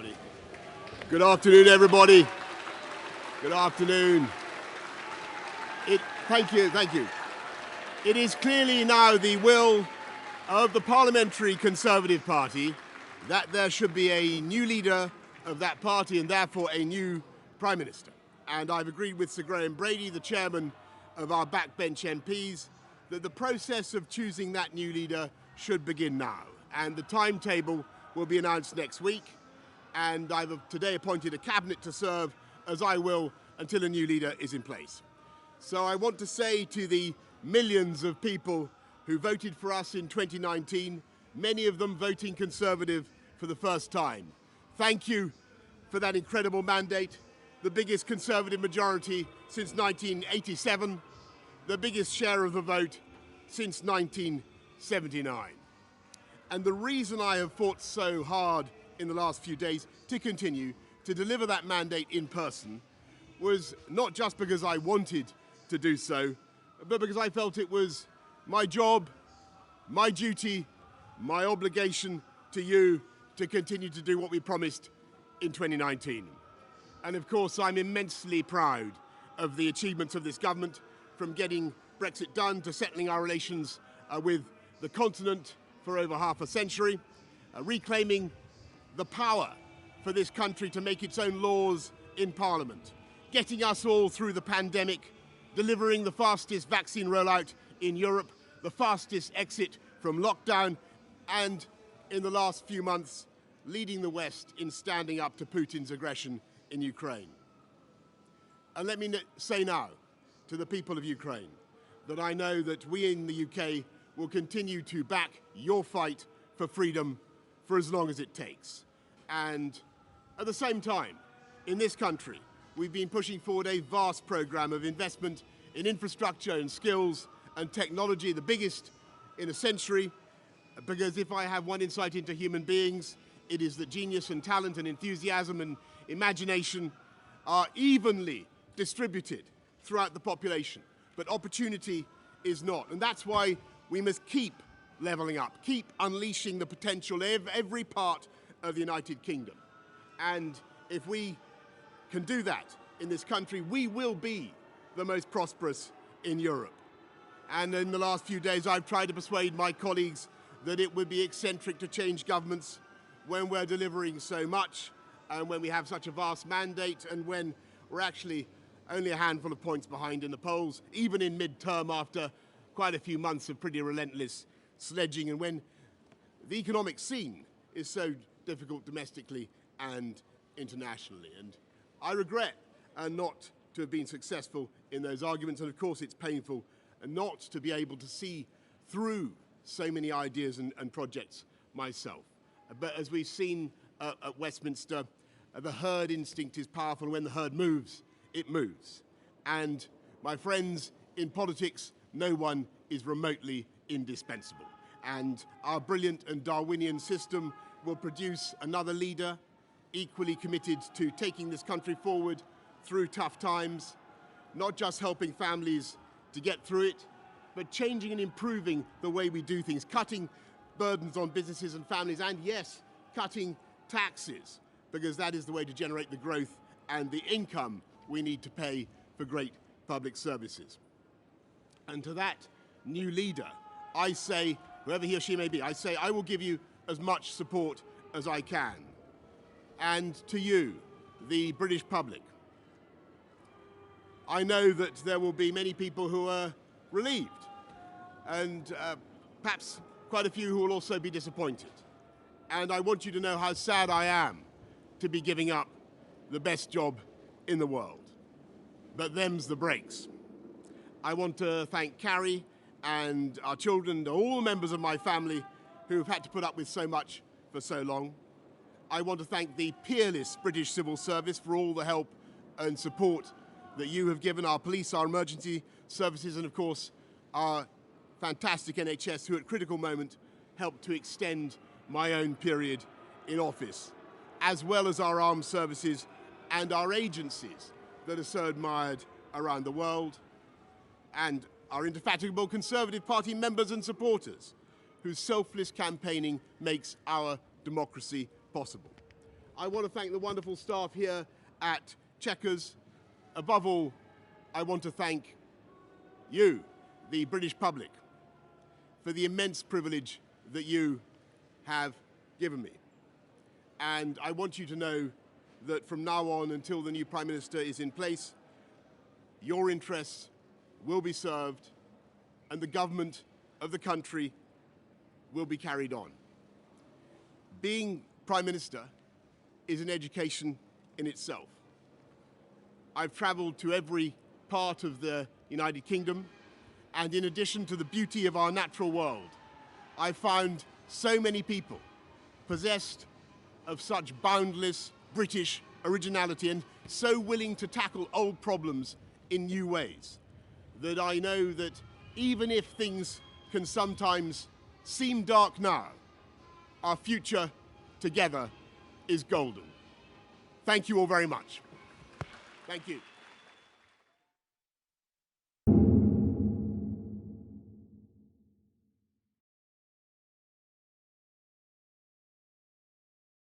everybody. Good afternoon, everybody. Good afternoon. Thank you. It is clearly now the will of the Parliamentary Conservative Party that there should be a new leader of that party and therefore a new Prime Minister. And I've agreed with Sir Graham Brady, the chairman of our backbench MPs, that the process of choosing that new leader should begin now. And the timetable will be announced next week. And I've today appointed a cabinet to serve, as I will, until a new leader is in place. So I want to say to the millions of people who voted for us in 2019, many of them voting Conservative for the first time, thank you for that incredible mandate, the biggest Conservative majority since 1987, the biggest share of the vote since 1979. And the reason I have fought so hard in the last few days to continue to deliver that mandate in person was not just because I wanted to do so, but because I felt it was my job, my duty, my obligation to you to continue to do what we promised in 2019. And of course, I'm immensely proud of the achievements of this government, from getting Brexit done to settling our relations with the continent for over half a century, reclaiming the power for this country to make its own laws in Parliament, getting us all through the pandemic, delivering the fastest vaccine rollout in Europe, the fastest exit from lockdown, and in the last few months, leading the West in standing up to Putin's aggression in Ukraine. And let me say now to the people of Ukraine that I know that we in the UK will continue to back your fight for freedom for as long as it takes. And at the same time, in this country, we've been pushing forward a vast program of investment in infrastructure and skills and technology, the biggest in a century, because if I have one insight into human beings, it is that genius and talent and enthusiasm and imagination are evenly distributed throughout the population, but opportunity is not. And that's why we must keep levelling up, keep unleashing the potential of every part of the United Kingdom. And if we can do that in this country, we will be the most prosperous in Europe. And in the last few days, I've tried to persuade my colleagues that it would be eccentric to change governments when we're delivering so much, and when we have such a vast mandate, and when we're actually only a handful of points behind in the polls, even in mid-term after quite a few months of pretty relentless sledging, and when the economic scene is so difficult domestically and internationally. And I regret not to have been successful in those arguments, and of course it's painful not to be able to see through so many ideas and projects myself. But as we've seen at Westminster, the herd instinct is powerful. When the herd moves, it moves. And my friends, in politics, no one is remotely indispensable. And our brilliant and Darwinian system will produce another leader equally committed to taking this country forward through tough times, not just helping families to get through it, but changing and improving the way we do things, cutting burdens on businesses and families, and yes, cutting taxes, because that is the way to generate the growth and the income we need to pay for great public services. And to that new leader, I say, whoever he or she may be, I say I will give you as much support as I can. And to you, the British public, I know that there will be many people who are relieved, and perhaps quite a few who will also be disappointed. And I want you to know how sad I am to be giving up the best job in the world. But them's the breaks. I want to thank Carrie and our children and all the members of my family who have had to put up with so much for so long. I want to thank the peerless British civil service for all the help and support that you have given our police, our emergency services, and of course our fantastic NHS, who at critical moment helped to extend my own period in office, as well as our armed services and our agencies that are so admired around the world, and our indefatigable Conservative Party members and supporters, whose selfless campaigning makes our democracy possible. I want to thank the wonderful staff here at Chequers. Above all, I want to thank you, the British public, for the immense privilege that you have given me. And I want you to know that from now on until the new Prime Minister is in place, your interests will be served and the government of the country will be carried on. Being Prime Minister is an education in itself. I've travelled to every part of the United Kingdom, and in addition to the beauty of our natural world, I've found so many people possessed of such boundless British originality and so willing to tackle old problems in new ways that I know that even if things can sometimes seem dark now, our future together is golden. Thank you all very much. Thank you.